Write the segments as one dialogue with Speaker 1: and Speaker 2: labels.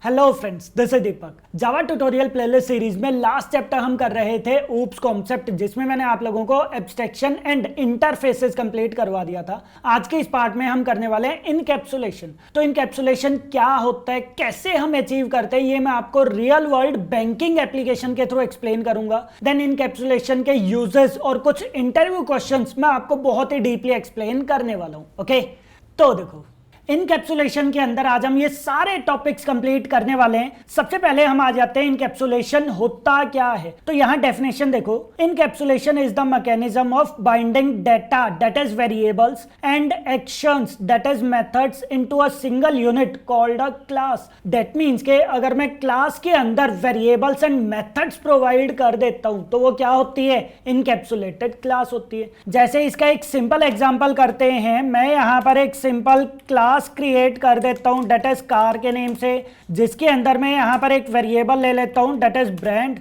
Speaker 1: Hello friends, this is Deepak. Java tutorial playlist series में last chapter हम कर रहे थे ऊप्स कॉन्सेप्ट, जिसमें मैंने आप लोगों को एब्स्ट्रैक्शन एंड इंटरफेसेस कंप्लीट करवा दिया था। आज के इस पार्ट में हम करने वाले हैं इनकैप्सुलेशन। तो इनकैप्सुलेशन क्या होता है, कैसे हम अचीव करते हैं, ये मैं आपको रियल वर्ल्ड बैंकिंग एप्लीकेशन के थ्रू एक्सप्लेन करूंगा। देन इनकैप्सुलेशन के यूजेस और कुछ इंटरव्यू क्वेश्चंस मैं आपको बहुत ही डीपली एक्सप्लेन करने वाला हूं। ओके, तो देखो, इनकैप्सुलेशन के अंदर आज हम ये सारे टॉपिक्स कंप्लीट करने वाले हैं। सबसे पहले हम आ जाते हैं इनकैप्सुलेशन होता क्या है। तो यहां डेफिनेशन देखो, encapsulation is the mechanism of binding data that is variables and actions that is methods into a single unit called a class. That means के अगर मैं क्लास के अंदर वेरिएबल्स एंड मेथड्स प्रोवाइड कर देता हूं तो वो क्या होती है, इनकैप्सुलेटेड क्लास होती है। जैसे इसका एक सिंपल एग्जांपल करते हैं। मैं यहां पर एक सिंपल क्लास क्रिएट कर देता हूं डेट इज कार के नेम से, जिसके अंदर मैं यहां पर एक वेरिएबल ले लेता हूं that is brand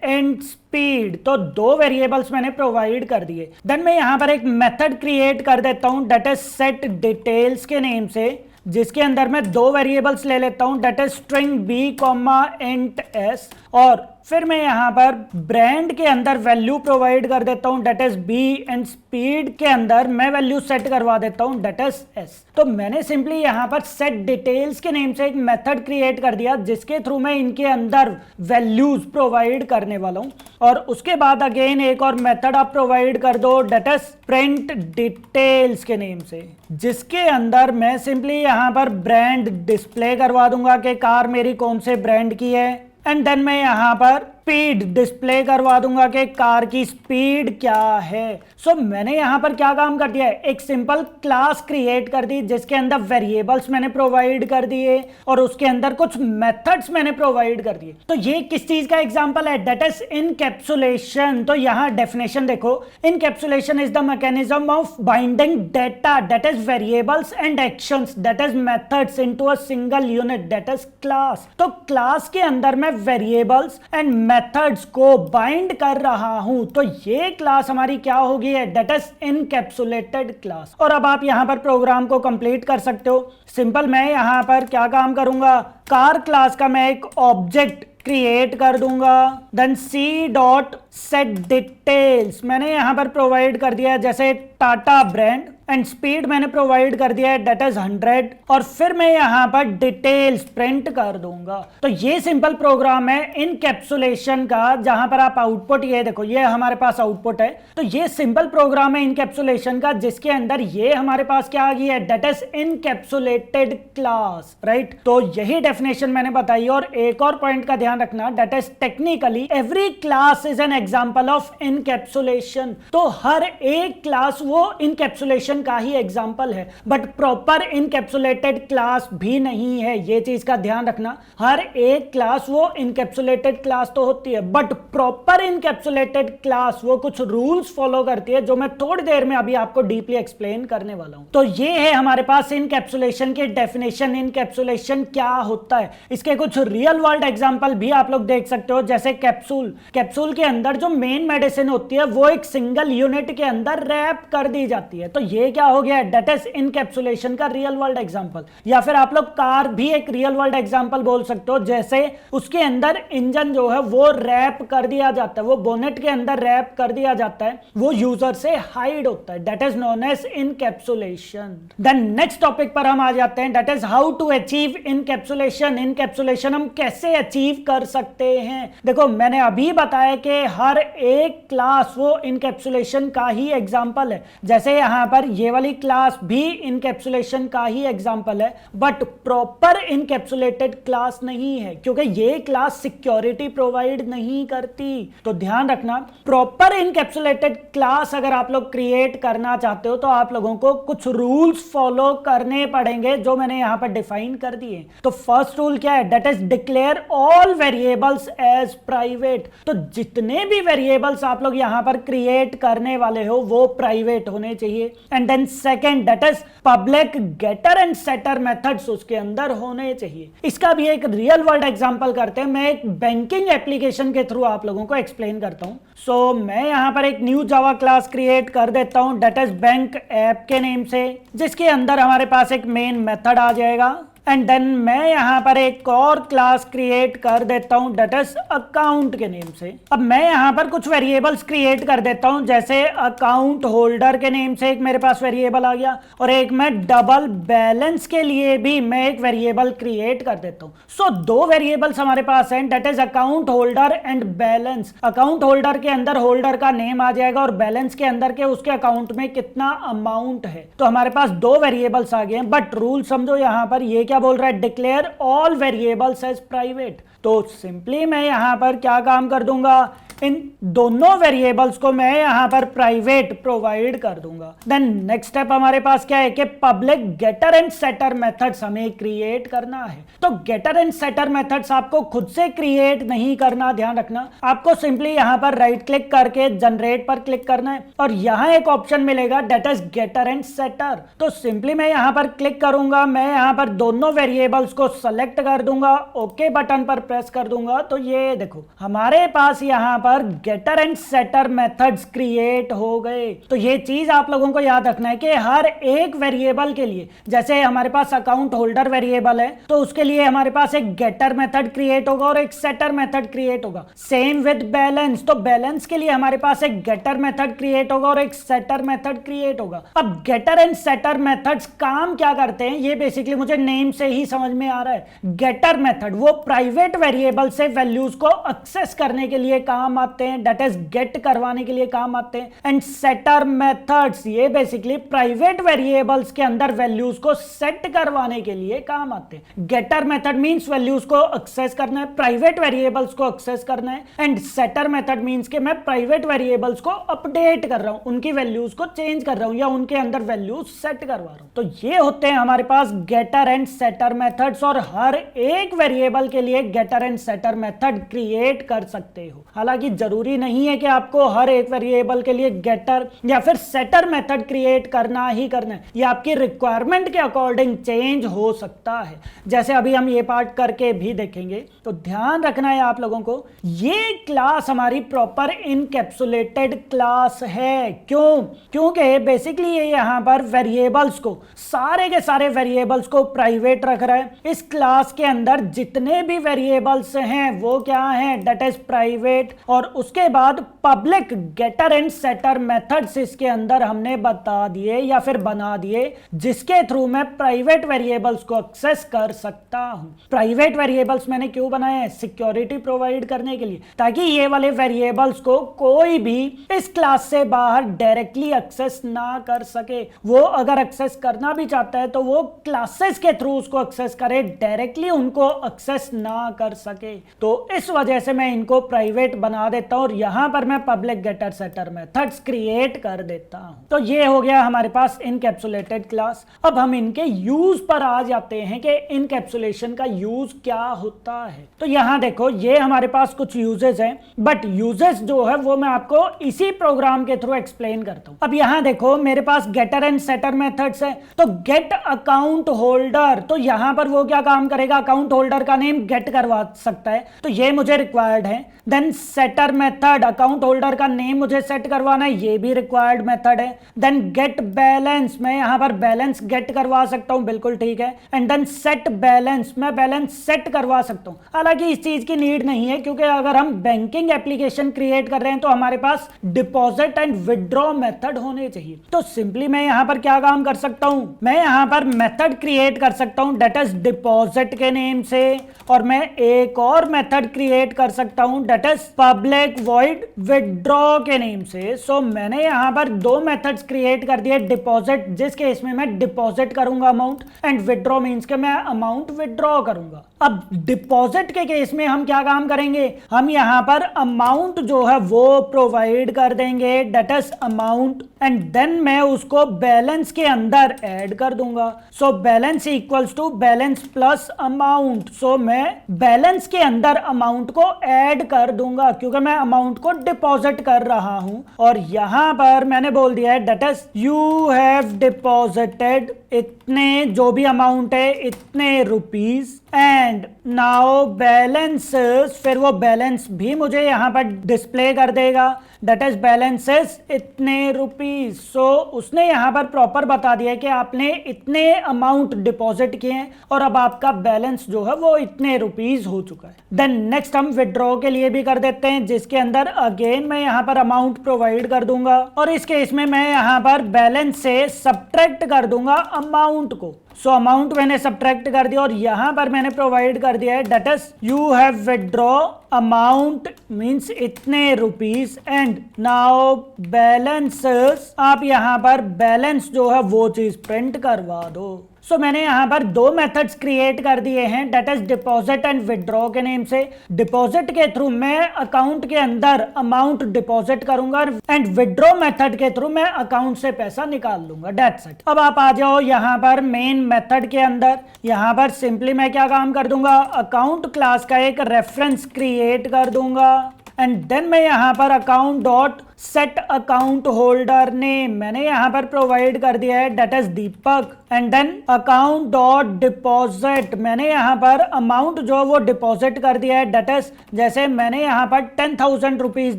Speaker 1: and speed. तो दो वेरिएबल्स मैंने प्रोवाइड कर दिए। देन मैं यहां पर एक मेथड क्रिएट कर देता हूं डेट इज सेट डिटेल्स के नेम से, जिसके अंदर मैं दो वेरिएबल्स ले लेता हूं that is string b comma int s, और फिर मैं यहां पर ब्रांड के अंदर वैल्यू प्रोवाइड कर देता हूं that is b and speed के अंदर मैं वैल्यू सेट करवा देता हूं डेट इज एस। तो मैंने सिंपली यहां पर सेट डिटेल्स के नेम से एक मेथड क्रिएट कर दिया, जिसके थ्रू मैं इनके अंदर वैल्यूज प्रोवाइड करने वाला हूं। और उसके बाद अगेन एक और मेथड आप प्रोवाइड कर दो डेट इज प्रिंट डिटेल्स के नेम से, जिसके अंदर मैं सिंपली यहां पर ब्रांड डिस्प्ले करवा दूंगा कि कार मेरी कौन से ब्रांड की है। एंड देन मैं यहां पर स्पीड डिस्प्ले करवा दूंगा कि कार की स्पीड क्या है। सो मैंने यहां पर क्या काम कर दिया है, एक सिंपल क्लास क्रिएट कर दी, जिसके अंदर वेरिएबल्स मैंने प्रोवाइड कर दिए और उसके अंदर कुछ मेथड्स मैंने प्रोवाइड कर दिए। तो ये किस चीज का एग्जांपल है, दैट इज इनकैप्सुलेशन। तो यहां डेफिनेशन देखो, encapsulation is the mechanism of binding data that is variables and actions that is methods into a single unit that is class. तो क्लास के अंदर मैं वेरिएबल्स एंड मेथड्स को bind कर रहा हूं, तो ये क्लास हमारी क्या होगी है, दैट इज इनकैप्सुलेटेड क्लास। और अब आप यहां पर प्रोग्राम को कंप्लीट कर सकते हो। सिंपल मैं यहां पर क्या काम करूंगा, कार क्लास का मैं एक ऑब्जेक्ट क्रिएट कर दूंगा। Then c dot set details मैंने यहां पर प्रोवाइड कर दिया है, जैसे टाटा ब्रांड, एंड स्पीड मैंने प्रोवाइड कर दिया है दैट इज 100, और फिर मैं यहां पर डिटेल्स प्रिंट कर दूंगा। तो ये सिंपल प्रोग्राम है इनकैप्सुलेशन का, जहां पर आप आउटपुट, ये देखो ये हमारे पास आउटपुट है। तो ये सिंपल प्रोग्राम है इनकैप्सुलेशन का, जिसके अंदर ये हमारे पास क्या आ गई है, that is encapsulated class, right. तो यही डेफिनेशन मैंने बताई। और एक और पॉइंट का ध्यान रखना, that is technically every class is an example of encapsulation. तो हर एक क्लास वो इनकैप्सुलेशन का ही एग्जांपल है, बट प्रॉपर इनकैप्सुलेटेड क्लास भी नहीं है। ये चीज का ध्यान रखना, हर एक क्लास वो इनकैप्सुलेटेड क्लास तो होती है, बट प्रॉपर इनकैप्सुलेटेड क्लास वो कुछ रूल्स फॉलो करती है, जो मैं थोड़ी देर में अभी आपको डीपली एक्सप्लेन करने वाला हूं। तो ये है हमारे पास इनकैप्सुलेशन के डेफिनेशन, इनकैप्सुलेशन क्या होता है। इसके कुछ रियल वर्ल्ड एग्जांपल भी आप लोग देख सकते हो, जैसे कैप्सूल। कैप्सूल के अंदर जो मेन मेडिसिन होती है वो एक सिंगल यूनिट के अंदर रैप कर दी जाती है। तो ये क्या हो गया, दैट इज इनकैप्सुलेशन का रियल वर्ल्ड एग्जांपल। या फिर आप लोग कार भी एक रियल वर्ल्ड एग्जांपल बोल सकते हो, जैसे उसके अंदर इंजन जो है वो रैप कर दिया जाता है, वो बोनेट के अंदर रैप कर दिया जाता है, वो यूजर से हाइड होता है, that is known as encapsulation. Then next topic पर हम आ जाते हैं, that is how to achieve encapsulation. Encapsulation हम कैसे अचीव कर सकते हैं। देखो मैंने अभी बताया कि हर एक क्लास वो इनकैप्सुलेशन का ही एग्जांपल है, जैसे यहां पर ये वाली क्लास भी इनकैप्सुलेशन का ही एग्जांपल है, बट प्रॉपर इनकैप्सुलेटेड क्लास नहीं है, क्योंकि ये क्लास सिक्योरिटी प्रोवाइड नहीं करती। तो ध्यान रखना, प्रॉपर इनकैप्सुलेटेड क्लास अगर आप लोग क्रिएट करना चाहते हो तो आप लोगों को कुछ रूल्स फॉलो करने पड़ेंगे, जो मैंने यहां पर डिफाइन कर दिए। तो फर्स्ट रूल क्या है, that is declare all variables as private. तो जितने भी वेरिएबल्स आप लोग यहां पर क्रिएट करने वाले हो वो प्राइवेट होने चाहिए। And then second, that is public getter and setter methods उसके अंदर होने चाहिए। इसका भी एक रियल वर्ल्ड एग्जांपल करते हैं। मैं एक बैंकिंग एप्लीकेशन के थ्रू आप लोगों को एक्सप्लेन करता हूं। सो मैं यहां पर एक न्यू जावा क्लास क्रिएट कर देता हूं दैट इज बैंक ऐप के नेम से, जिसके अंदर हमारे पास एक मेन मेथड आ जाएगा। एंड देन मैं यहाँ पर एक और क्लास क्रिएट कर देता हूँ डेट इज अकाउंट के नेम से। अब मैं यहाँ पर कुछ वेरिएबल्स क्रिएट कर देता हूँ, जैसे अकाउंट होल्डर के नेम से एक मेरे पास वेरिएबल आ गया, और एक मैं डबल बैलेंस के लिए भी मैं एक वेरिएबल क्रिएट कर देता हूँ। सो दो वेरिएबल्स हमारे पास हैं, that is account holder and balance. Account holder के अंदर होल्डर का नेम आ जाएगा और बैलेंस के अंदर के उसके अकाउंट में कितना अमाउंट है। तो हमारे पास दो वेरिएबल्स आ गए हैं, बट रूल समझो यहाँ पर ये क्या बोल रहा है, declare all variables as private. तो सिंपली मैं यहाँ पर क्या काम कर दूंगा, इन दोनों वेरिएबल्स को मैं यहां पर प्राइवेट प्रोवाइड कर दूंगा। देन नेक्स्ट स्टेप हमारे पास क्या है कि public getter and setter methods हमें क्रिएट करना है। तो गेटर एंड सेटर मेथड्स आपको खुद से क्रिएट नहीं करना, ध्यान रखना। आपको सिंपली यहां पर राइट क्लिक करके जनरेट पर क्लिक करना है और यहां एक ऑप्शन मिलेगा that is getter and setter. तो सिंपली मैं यहां पर क्लिक करूंगा, मैं यहां पर दोनों वेरिएबल्स को सेलेक्ट कर दूंगा, ओके बटन पर प्रेस कर दूंगा। तो ये देखो हमारे पास यहां पर getter and setter methods create हो गए। तो ये चीज आप लोगों को याद रखना है कि हर एक वेरिएबल के लिए, जैसे हमारे पास अकाउंट होल्डर वेरिएबल है तो उसके लिए हमारे पास एक गेटर मेथड क्रिएट होगा और एक सेटर मेथड क्रिएट होगा। सेम विद बैलेंस, तो बैलेंस के लिए हमारे पास एक गेटर मेथड क्रिएट होगा और एक सेटर मेथड क्रिएट होगा। अब गेटर एंड सेटर मेथड्स काम क्या करते हैं ये बेसिकली मुझे नेम से ही समझ में आ रहा है। गेटर मेथड वो प्राइवेट वेरिएबल से वैल्यूज को एक्सेस करने के लिए काम आते हैं, दैट इज गेट करवाने के लिए काम आते हैं। एंड सेटर मेथड्स ये बेसिकली प्राइवेट वेरिएबल्स के अंदर वैल्यूज को सेट करवाने के लिए काम आते हैं। गेटर मेथड मींस वैल्यूज को एक्सेस करना है, प्राइवेट वेरिएबल्स को एक्सेस करना है, एंड सेटर मेथड मींस कि मैं प्राइवेट वेरिएबल्स को अपडेट कर रहा हूं, उनकी वैल्यूज को चेंज कर रहा हूं या उनके अंदर वैल्यूज सेट करवा रहा हूं। तो ये होते हैं हमारे पास गेटर एंड सेटर मेथड्स, और हर एक वेरिएबल के लिए getter and setter method create कर सकते हो। हालांकि जरूरी नहीं है कि आपको हर एक वेरिएबल के लिए गेटर या फिर सेटर मेथड क्रिएट करना ही करना है, ये आपकी रिक्वायरमेंट के अकॉर्डिंग चेंज हो सकता है। जैसे अभी हम ये पार्ट करके भी देखेंगे। तो ध्यान रखना है आप लोगों को, ये क्लास हमारी प्रॉपर इनकैप्सुलेटेड क्लास है। क्योंकि बेसिकली ये यहां पर वेरिएबल्स को, सारे के सारे वेरिएबल्स को प्राइवेट रख रहा है। इस क्लास के अंदर जितने भी वेरिएबल्स हैं वो क्या हैं, दैट इज प्राइवेट। और उसके बाद public getter and setter methods इसके अंदर हमने बता दिए या फिर बना दिए, जिसके थ्रू मैं प्राइवेट वेरिएबल्स को एक्सेस कर सकता हूं। प्राइवेट वेरिएबल्स मैंने क्यों बनाए हैं, सिक्योरिटी प्रोवाइड करने के लिए, ताकि ये वाले वेरिएबल्स को कोई भी इस क्लास से बाहर डायरेक्टली एक्सेस ना कर सके। वो अगर एक्सेस करना भी चाहता है तो वो क्लासेस के थ्रू उसको एक्सेस करे, डायरेक्टली उनको एक्सेस ना कर सके। तो इस वजह से मैं इनको प्राइवेट बना देता हूं और यहां पर मैं public getter setter methods create कर देता हूं। तो ये हो गया हमारे पास इनकैप्सुलेटेड क्लास। अब हम इनके यूज पर आ जाते हैं कि इनकैप्सुलेशन का यूज क्या होता है। तो यहां देखो ये हमारे पास कुछ यूजेस हैं, बट यूजेस जो है वो मैं आपको इसी प्रोग्राम के थ्रू एक्सप्लेन करता हूं। अब यहां देखो मेरे पास गेटर एंड सेटर मेथड्स है। तो गेट अकाउंट होल्डर, तो यहां पर वो क्या काम करेगा, अकाउंट होल्डर का नेम गेट करवा सकता है, तो ये मुझे रिक्वायर्ड है। Then setter method, account holder का नेम मुझे सेट करवाना है, ये भी रिक्वायर्ड मेथड है। देन गेट बैलेंस, मैं यहां पर बैलेंस गेट करवा सकता हूं, बिल्कुल ठीक है। एंड देन सेट बैलेंस, मैं बैलेंस सेट करवा सकता हूं। हालांकि इस चीज की नीड नहीं है, क्योंकि अगर हम बैंकिंग एप्लीकेशन क्रिएट कर रहे हैं तो हमारे पास डिपॉजिट एंड विड्रॉ मेथड होने चाहिए। तो सिंपली मैं यहां पर क्या काम कर सकता हूं, मैं यहां पर मेथड क्रिएट कर सकता हूं डेट इज डिपॉजिट के नेम से, और मैं एक और मेथड क्रिएट कर सकता हूं that is public void withdraw के नेम से। सो मैंने यहां पर दो मेथड्स क्रिएट कर दिए, डिपॉजिट जिस केस में मैं डिपॉजिट करूंगा अमाउंट, एंड विड्रॉ मींस के मैं अमाउंट विड्रॉ करूंगा। अब डिपॉजिट के केस में हम क्या काम करेंगे, हम यहां पर अमाउंट जो है वो प्रोवाइड कर देंगे that is amount, and then मैं उसको बैलेंस के अंदर ऐड कर दूंगा। So balance equals to balance plus amount. So मैं बैलेंस के अंदर अमाउंट को ऐड कर दूंगा, क्योंकि मैं अमाउंट को डिपॉजिट कर रहा हूं। और यहां पर मैंने बोल दिया है that is you have deposited इतने जो भी अमाउंट है इतने रुपीस एंड नाउ बैलेंसेस, फिर वो बैलेंस भी मुझे यहाँ पर डिस्प्ले कर देगा, दैट इज बैलेंसेस इतने रुपीस। सो उसने यहाँ पर प्रॉपर बता दिया कि आपने इतने अमाउंट डिपॉजिट किए हैं और अब आपका बैलेंस जो है वो इतने रुपीस हो चुका है। देन नेक्स्ट हम विड्रॉ के लिए भी कर देते हैं, जिसके अंदर अगेन मैं यहाँ पर अमाउंट प्रोवाइड कर दूंगा और इस केस में मैं यहाँ पर बैलेंस से सब्ट्रैक्ट कर दूंगा अमाउंट को। सो अमाउंट मैंने सब्ट्रैक्ट कर दिया और यहां पर मैंने प्रोवाइड कर दिया है that is you have withdraw amount means इतने रुपीस एंड नाउ बैलेंसेस, आप यहां पर बैलेंस जो है वो चीज प्रिंट करवा दो। सो मैंने यहाँ पर दो मेथड्स क्रिएट कर दिए हैं that is deposit and withdraw के नेम से। डिपॉजिट के थ्रू मैं अकाउंट के अंदर अमाउंट डिपॉजिट करूंगा एंड विड्रॉ मेथड के थ्रू मैं अकाउंट से पैसा निकाल लूंगा, दैट्स इट। अब आप आ जाओ यहाँ पर मेन मेथड के अंदर। यहाँ पर सिंपली मैं क्या काम कर दूंगा, अकाउंट क्लास का एक रेफरेंस क्रिएट कर दूंगा एंड देन मैं यहाँ पर account dot set account holder name मैंने यहाँ पर प्रोवाइड कर दिया है that is Deepak and then account dot deposit मैंने यहाँ पर अमाउंट जो वो डिपॉजिट कर दिया है दैट इज जैसे मैंने यहाँ पर 10,000 रुपीज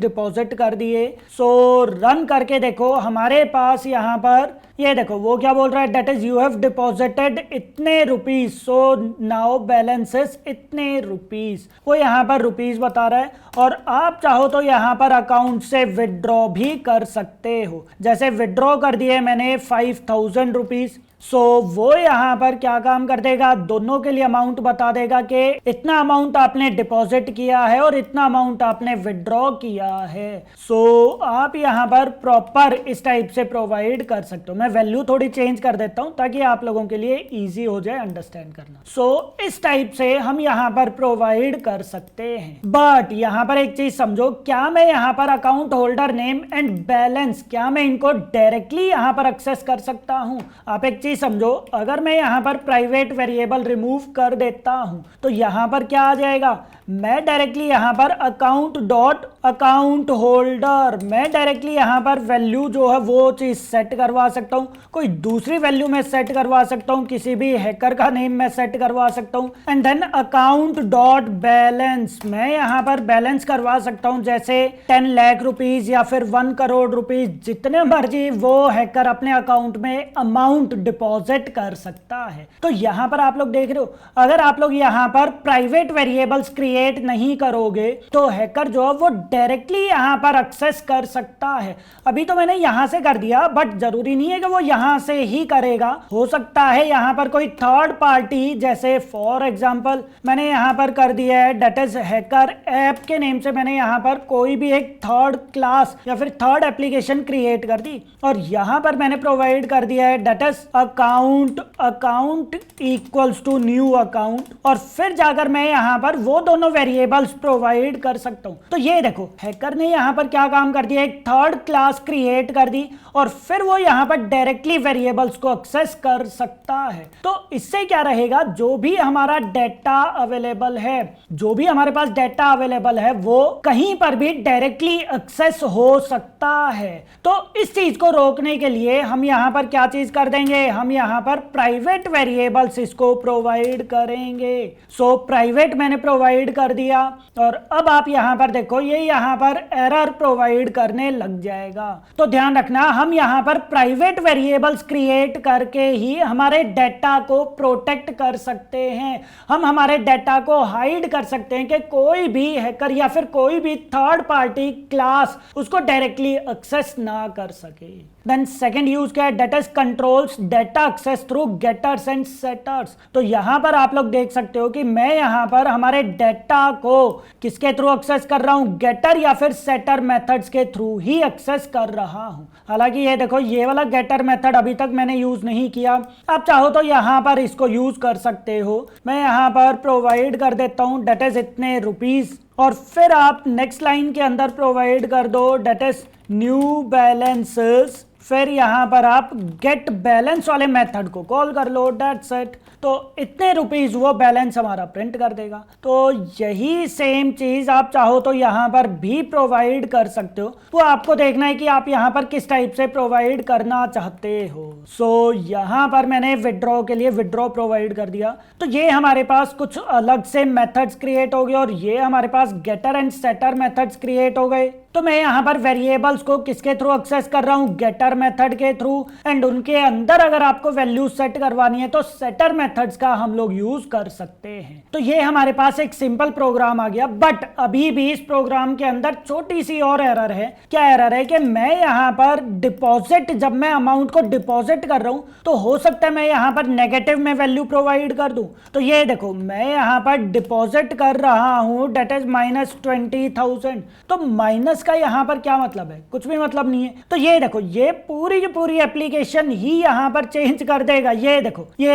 Speaker 1: डिपॉजिट कर दिए। सो रन करके देखो हमारे पास यहाँ पर ये देखो वो क्या बोल रहा है that is you have deposited इतने रुपीज, सो नाउ बैलेंसेस इतने रुपीज, वो यहाँ पर रुपीज बता रहा है। और आप चाहो तो यहाँ पर अकाउंट से विड्रॉ भी कर सकते हो, जैसे विड्रॉ कर दिए मैंने 5,000 रुपीज। सो वो यहाँ पर क्या काम कर देगा, दोनों के लिए अमाउंट बता देगा कि इतना अमाउंट आपने डिपॉजिट किया है और इतना अमाउंट आपने विड्रॉ किया है। सो आप यहाँ पर प्रॉपर इस टाइप से प्रोवाइड कर सकते हो। मैं वैल्यू थोड़ी चेंज कर देता हूँ ताकि आप लोगों के लिए इजी हो जाए अंडरस्टैंड करना। सो इस टाइप से हम यहाँ पर प्रोवाइड कर सकते हैं। बट यहाँ पर एक चीज समझो, क्या मैं यहाँ पर account holder name and balance क्या मैं इनको डायरेक्टली यहाँ पर एक्सेस कर सकता हूँ? आप एक चीज समझो, अगर मैं यहां पर प्राइवेट वेरिएबल रिमूव कर देता हूं तो यहां पर क्या आ जाएगा, मैं डायरेक्टली यहां पर अकाउंट डॉट अकाउंट होल्डर मैं डायरेक्टली यहां पर वैल्यू जो है वो चीज सेट करवा सकता हूं, कोई दूसरी वैल्यू में सेट करवा सकता हूं, किसी भी हैकर का नेम मैं सेट करवा सकता हूं and then account dot balance मैं यहां पर बैलेंस करवा सकता हूं, जैसे 10 लाख रुपीज या फिर 1 करोड़ रुपीज, जितने मर्जी वो हैकर अपने अकाउंट में अमाउंट डिपॉजिट कर सकता है। तो यहां पर आप लोग देख रहे हो, अगर आप लोग यहां पर प्राइवेट वेरिएबल्स क्रिएट नहीं करोगे तो हैकर जो है वो डायरेक्टली यहां पर एक्सेस कर सकता है। अभी तो मैंने यहां से कर दिया बट जरूरी नहीं है कि वो यहां से ही करेगा, हो सकता है यहां पर कोई थर्ड पार्टी, जैसे फॉर एग्जांपल मैंने यहां पर कर दिया है दैट इज हैकर ऐप के नेम से मैंने यहां पर कोई भी एक थर्ड क्लास या फिर थर्ड एप्लीकेशन क्रिएट कर दी और यहां पर मैंने प्रोवाइड कर दिया है that is account equals to new account और फिर जाकर मैं यहां पर वो दोनों वेरिएबल्स प्रोवाइड कर सकता हूं। तो ये देखो हैकर ने यहां पर क्या काम कर दिया, एक थर्ड क्लास क्रिएट कर दी और फिर वो यहां पर डायरेक्टली वेरिएबल्स को एक्सेस कर सकता है। तो इससे क्या रहेगा, जो भी हमारा डेटा अवेलेबल है, जो भी हमारे पास डेटा अवेलेबल है वो कहीं पर भी डायरेक्टली एक्सेस हो सकता है। तो इस चीज को रोकने के लिए हम यहां पर क्या चीज कर देंगे, हम यहां पर प्राइवेट वेरिएबल्स इसको प्रोवाइड करेंगे। सो प्राइवेट मैंने प्रोवाइड कर दिया और अब आप यहां पर देखो ये यहां पर एरर प्रोवाइड करने लग जाएगा। तो ध्यान रखना, हम यहां पर प्राइवेट वेरिएबल्स क्रिएट करके ही हमारे डेटा को प्रोटेक्ट कर सकते हैं, हम हमारे डेटा को हाइड कर सकते हैं कि कोई भी हैकर या फिर कोई भी थर्ड पार्टी क्लास उसको डायरेक्टली एक्सेस ना कर सके। देन सेकंड यूज क्या है, that is controls data access through getters and setters. तो यहां पर आप लोग देख सकते हो कि मैं यहां पर हमारे डेटा को किसके थ्रू एक्सेस कर रहा हूं, गेटर या फिर सेटर मेथड्स के थ्रू ही एक्सेस कर रहा हूं। हालांकि ये देखो ये वाला गेटर मेथड अभी तक मैंने यूज नहीं किया, आप चाहो तो यहां पर इसको यूज कर सकते हो। मैं यहां पर प्रोवाइड कर देता हूं दैट इज इतने रुपीज और फिर आप नेक्स्ट लाइन के अंदर प्रोवाइड कर दो दैट इज न्यू बैलेंसेस, फिर यहाँ पर आप गेट बैलेंस वाले मेथड को कॉल कर लो, दैट्स इट। तो इतने रुपीस वो बैलेंस हमारा प्रिंट कर देगा। तो यही सेम चीज आप चाहो तो यहाँ पर भी प्रोवाइड कर सकते हो। तो आपको देखना है कि आप यहाँ पर किस टाइप से प्रोवाइड करना चाहते हो। सो यहाँ पर मैंने विड्रॉ के लिए विड्रॉ प्रोवाइड कर दिया। तो ये हमारे पास कुछ अलग से मेथड्स क्रिएट हो गए और ये हमारे पास getter and setter methods create हो गए। तो मैं यहाँ पर वेरिएबल्स को किसके थ्रू एक्सेस कर रहा हूँ, गेटर मेथड के थ्रू। एंड उनके अंदर अगर आपको वैल्यू सेट करवानी है तो सेटर मेथड्स का हम लोग यूज कर सकते हैं। तो ये हमारे पास एक सिंपल प्रोग्राम आ गया। बट अभी भी इस प्रोग्राम के अंदर छोटी सी और एरर है। क्या एरर है कि मैं यहाँ पर डिपॉजिट, जब मैं अमाउंट को डिपॉजिट कर रहा हूँ तो हो सकता है मैं यहाँ पर नेगेटिव में वैल्यू प्रोवाइड कर दूं। तो ये देखो मैं यहाँ पर डिपॉजिट कर रहा हूँ, डेट इज -20,000। तो माइनस का यहाँ पर क्या मतलब है, कुछ भी मतलब नहीं है। तो ये देखो ये पूरी की पूरी एप्लीकेशन ही यहाँ पर चेंज कर देगा। ये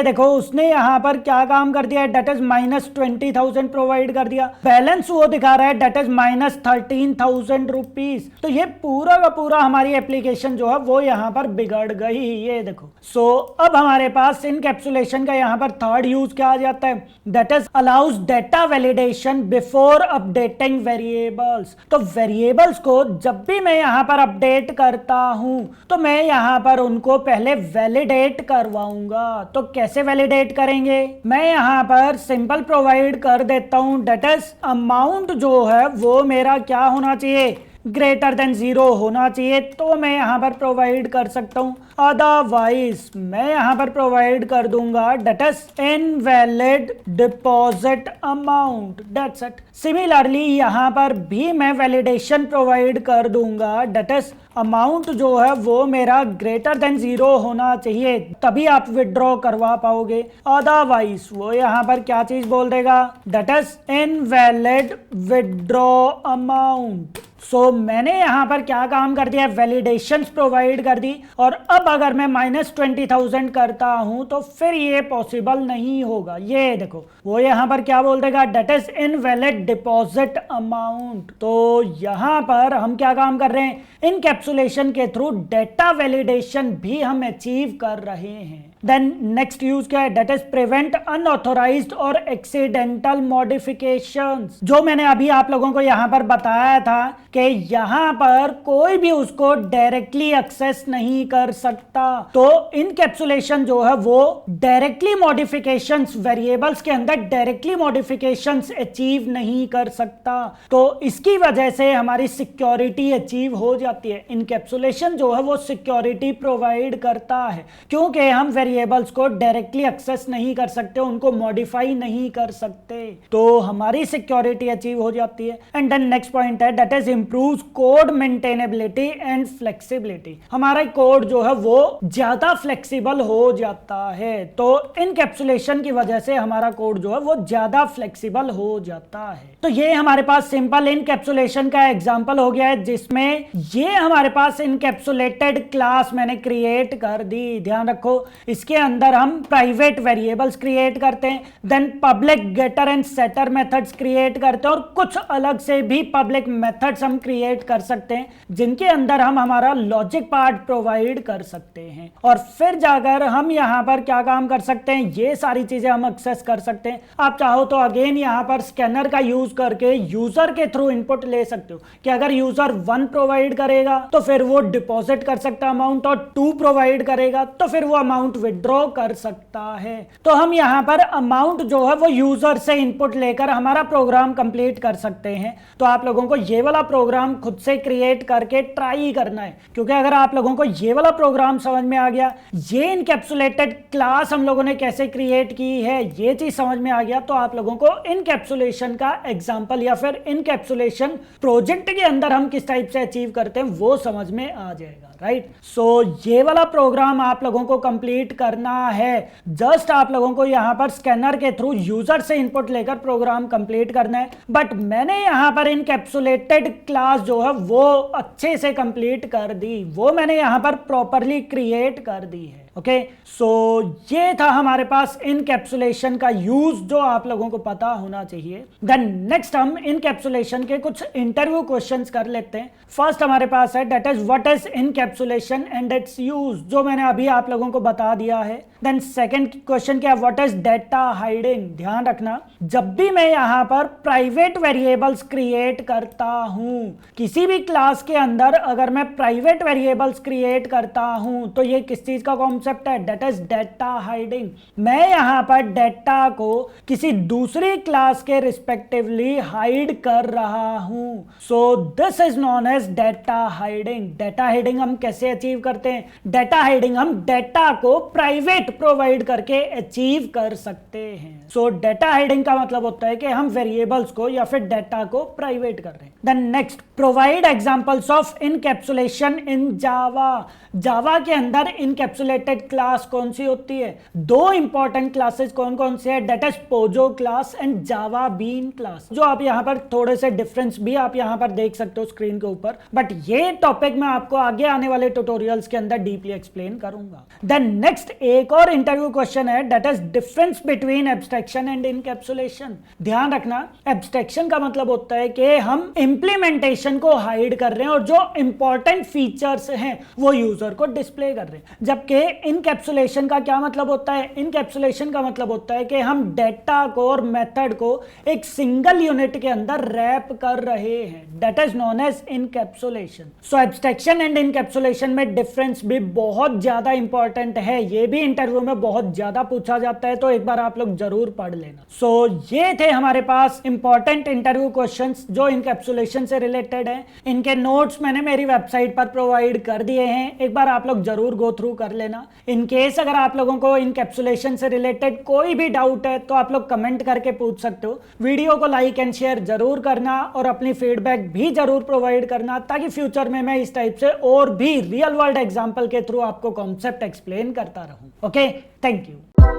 Speaker 1: देखो उसने यहाँ पर क्या काम कर दिया है, डेट इज -20,000 प्रोवाइड कर दिया। बैलेंस वो दिखा रहा है डेट इज -13,000 रुपीज। तो ये पूरा का पूरा हमारी एप्लीकेशन जो है वो यहाँ पर बिगड़ गई। ये देखो। सो अब हमारे पास इनकैप्सुलेशन का यहाँ पर थर्ड यूज क्या आ जाता है, that is allows data validation before updating variables. तो वेरिएबल्स को जब भी मैं यहाँ पर अपडेट करता हूं तो मैं यहाँ पर उनको पहले वैलिडेट करवाऊंगा। तो कैसे वैलिडेट करेंगे, मैं यहाँ पर सिंपल प्रोवाइड कर देता हूं, डेट इज अमाउंट जो है वो मेरा क्या होना चाहिए, ग्रेटर देन 0 होना चाहिए। तो मैं यहाँ पर प्रोवाइड कर सकता हूँ। अदरवाइज मैं यहाँ पर प्रोवाइड कर दूंगा that is invalid deposit amount, that's it. Similarly यहाँ पर भी मैं वैलिडेशन प्रोवाइड कर दूंगा, डेट इज अमाउंट जो है वो मेरा ग्रेटर देन 0 होना चाहिए, तभी आप विड्रॉ करवा पाओगे। अदरवाइज वो यहाँ पर क्या चीज बोल देगा, that is invalid withdraw amount. So मैंने यहाँ पर क्या काम कर दिया, वैलिडेशन प्रोवाइड कर दी। और अब अगर मैं -20,000 करता हूं तो फिर ये पॉसिबल नहीं होगा। ये देखो वो यहाँ पर क्या बोल देगा, that is invalid deposit amount. तो यहाँ पर हम क्या काम कर रहे हैं, इनकैप्सुलेशन के थ्रू डेटा वैलिडेशन भी हम अचीव कर रहे हैं। देन नेक्स्ट यूज क्या है, डेट इज प्रिवेंट अनऑथोराइज्ड और एक्सीडेंटल मॉडिफिकेशंस। जो मैंने अभी आप लोगों को यहाँ पर बताया था कि यहाँ पर कोई भी उसको डायरेक्टली एक्सेस नहीं कर सकता। तो इनकैप्सुलेशन जो है वो डायरेक्टली मॉडिफिकेशंस, वेरिएबल्स के अंदर डायरेक्टली मॉडिफिकेशंस अचीव नहीं कर सकता। तो इसकी वजह से हमारी सिक्योरिटी अचीव हो जाती है। इनकैप्सुलेशन जो है वो सिक्योरिटी प्रोवाइड करता है, क्योंकि हम वेरिएबल्स को डायरेक्टली एक्सेस नहीं कर सकते, उनको मॉडिफाई नहीं कर सकते। तो हमारी सिक्योरिटी अचीव हो जाती है। एंड देन नेक्स्ट पॉइंट है, that is improves code maintainability and flexibility. हमारा कोड जो है वो ज्यादा फ्लेक्सिबल हो जाता है। तो इनकैप्सुलेशन की वजह से हमारा कोड जो है वो ज्यादा फ्लेक्सिबल हो जाता है। तो ये हमारे पास सिंपल इनकैप्सुलेशन का एग्जांपल हो गया है, जिसमें ये हमारे पास इनकैप्सुलेटेड क्लास मैंने क्रिएट कर दी। ध्यान रखो इसके अंदर हम प्राइवेट वेरिएबल्स क्रिएट करते हैं, then public getter and setter methods create करते हैं और कुछ अलग से भी पब्लिक मेथड्स हम क्रिएट कर सकते हैं, जिनके अंदर हम हमारा लॉजिक पार्ट प्रोवाइड कर सकते हैं। और फिर जाकर हम यहाँ पर क्या काम कर सकते हैं, ये सारी चीजें हम एक्सेस कर सकते हैं। आप चाहो तो अगेन यहाँ पर स्कैनर का यूज करके यूजर के थ्रू इनपुट ले सकते हो कि अगर यूजर 1 प्रोवाइड करेगा तो फिर वो डिपॉजिट कर सकता अमाउंट, और 2 प्रोवाइड करेगा तो फिर वो अमाउंट विड्रॉ कर सकता है। तो हम यहाँ पर अमाउंट जो है वो यूजर से इनपुट लेकर हमारा प्रोग्राम कंप्लीट कर सकते हैं। तो आप लोगों को ये वाला प्रोग्राम खुद से क्रिएट करके ट्राई करना है, क्योंकि अगर आप लोगों को ये वाला प्रोग्राम समझ में आ गया, ये इनकैप्सुलेटेड क्लास हम लोगों ने कैसे क्रिएट की है, ये चीज समझ में आ गया, तो आप लोगों को इनकैप्सुलेशन का एग्जांपल या फिर इनकैप्सुलेशन प्रोजेक्ट के अंदर हम किस टाइप से अचीव करते हैं वो समझ में आ जाएगा। राइट। सो ये वाला प्रोग्राम आप लोगों को कंप्लीट करना है। जस्ट आप लोगों को यहाँ पर स्कैनर के थ्रू यूजर से इनपुट लेकर प्रोग्राम कंप्लीट करना है। बट मैंने यहाँ पर इनकैप्सुलेटेड क्लास जो है वो अच्छे से कंप्लीट कर दी, वो मैंने यहाँ पर प्रॉपरली क्रिएट कर दी है। ओके, सो ये था हमारे पास इनकैप्सुलेशन का यूज जो आप लोगों को पता होना चाहिए। देन नेक्स्ट हम इनकैप्सुलेशन के कुछ इंटरव्यू क्वेश्चंस कर लेते हैं। फर्स्ट हमारे पास है that is what is encapsulation and it's use, जो मैंने अभी आप लोगों को बता दिया है। देन सेकंड क्वेश्चन क्या, व्हाट इज डेटा हाइडिंग। ध्यान रखना, जब भी मैं यहाँ पर प्राइवेट वेरिएबल्स क्रिएट करता हूं, किसी भी क्लास के अंदर अगर मैं प्राइवेट वेरिएबल्स क्रिएट करता हूं तो ये किस चीज का कॉन्सेप्ट है, दैट इज डेटा हाइडिंग। मैं यहाँ पर डेटा को किसी दूसरी क्लास के रिस्पेक्टिवली हाइड कर रहा हूं, so this is known as data hiding. Data hiding हम कैसे अचीव करते हैं, डेटा हाइडिंग हम डेटा को प्राइवेट प्रोवाइड करके अचीव कर सकते हैं। सो डेटा हाइडिंग का मतलब होता है कि हम वेरिएबल्स को या फिर डेटा को प्राइवेट कर रहे हैं। Then next, provide examples of encapsulation in Java. Java के अंदर इनकैप्सुलेटेड क्लास कौन सी होती है, दो इंपॉर्टेंट क्लासेस कौन कौन से है, that is POJO class and Java bean class, जो आप यहां पर थोड़े से डिफरेंस भी आप यहां पर देख सकते हो स्क्रीन के ऊपर, बट ये टॉपिक मैं आपको आगे आने वाले ट्यूटोरियल्स के अंदर डीपली एक्सप्लेन करूंगा। देन नेक्स्ट एक और इंटरव्यू क्वेश्चन है that is difference between abstraction and encapsulation. ध्यान रखना, एब्स्ट्रैक्शन का मतलब होता है कि हम इंप्लीमेंटेशन को हाइड कर रहे हैं और जो इंपॉर्टेंट फीचर्स हैं वो यूजर को डिस्प्ले कर रहे हैं, जबकि इनकैप्सुलेशन का क्या मतलब होता है, इनकैप्सुलेशन का मतलब होता है कि हम डेटा को और मेथड को एक सिंगल यूनिट के अंदर रैप कर रहे हैं, that is known as encapsulation. So abstraction and encapsulation में डिफरेंस भी बहुत ज्यादा इंपॉर्टेंट है, ये भी इंटरव्यू में बहुत ज्यादा पूछा जाता है, तो एक बार आप लोग जरूर पढ़ लेना। सो ये थे हमारे पास इंपॉर्टेंट इंटरव्यू क्वेश्चंस जो इनकैप्सुलेशन से रिलेटेड है। इनके नोट्स मैंने मेरी वेबसाइट पर प्रोवाइड कर दिए हैं, एक बार आप लोग जरूर गो थ्रू कर लेना। इन केस अगर आप लोगों को इनकैप्सुलेशन से रिलेटेड कोई भी डाउट है तो आप लोग कमेंट करके पूछ सकते हो। वीडियो को लाइक एंड शेयर जरूर करना और अपनी फीडबैक भी जरूर प्रोवाइड करना, ताकि फ्यूचर में मैं इस टाइप से और भी रियल वर्ल्ड एग्जांपल के थ्रू आपको कॉन्सेप्ट एक्सप्लेन करता रहूं। Okay, thank you.